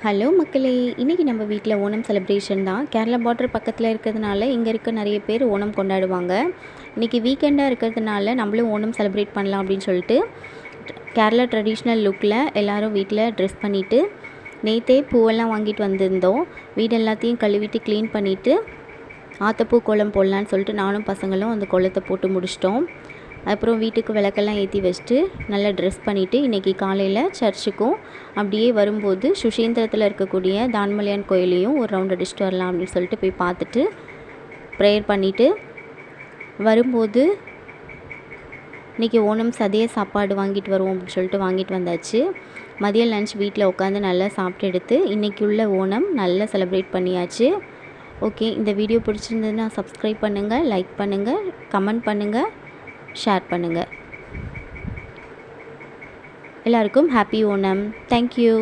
Hello மக்களே! இன்றைக்கி நம்ம வீட்டில் ஓணம் செலிப்ரேஷன் தான். கேரளா பார்டர் பக்கத்தில் இருக்கிறதுனால இங்கே இருக்க நிறைய பேர் ஓணம் கொண்டாடுவாங்க. இன்றைக்கி வீக்கெண்டாக இருக்கிறதுனால நம்மளும் ஓணம் செலிப்ரேட் பண்ணலாம் அப்படின்னு சொல்லிட்டு கேரளா ட்ரெடிஷ்னல் லுக்கில் எல்லோரும் வீட்டில் ட்ரெஸ் பண்ணிவிட்டு நேற்றே பூவெல்லாம் வாங்கிட்டு வந்திருந்தோம். வீடு எல்லாத்தையும் கழுவிட்டு க்ளீன் பண்ணிவிட்டு ஆத்தப்பூ கோலம் போடலான்னு சொல்லிட்டு நானும் பசங்களும் அந்த கோலத்தை போட்டு முடிச்சிட்டோம். அப்புறம் வீட்டுக்கு விளக்கெல்லாம் ஏற்றி வச்சுட்டு நல்லா ட்ரெஸ் பண்ணிவிட்டு இன்றைக்கி காலையில் சர்ச்சுக்கும் அப்படியே வரும்போது சுஷீந்திரத்தில் இருக்கக்கூடிய தான்மலையான் கோயிலையும் ஒரு ரவுண்ட் அடிச்சுட்டு வரலாம் அப்படின்னு சொல்லிட்டு போய் பார்த்துட்டு ப்ரேயர் பண்ணிவிட்டு வரும்போது இன்றைக்கி ஓணம் சதைய சாப்பாடு வாங்கிட்டு வருவோம் அப்படின்னு சொல்லிட்டு வாங்கிட்டு வந்தாச்சு. மதியம் லன்ச் வீட்டில் உட்காந்து நல்லா சாப்பிட்டு எடுத்து இன்றைக்கி உள்ள ஓணம் நல்லா செலிப்ரேட் பண்ணியாச்சு. ஓகே, இந்த வீடியோ பிடிச்சிருந்ததுன்னா சப்ஸ்கிரைப் பண்ணுங்கள், லைக் பண்ணுங்கள், கமெண்ட் பண்ணுங்கள், ஷேர் பண்ணுங்கள். எல்லாருக்கும் ஹாப்பி ஓணம். தேங்க்யூ.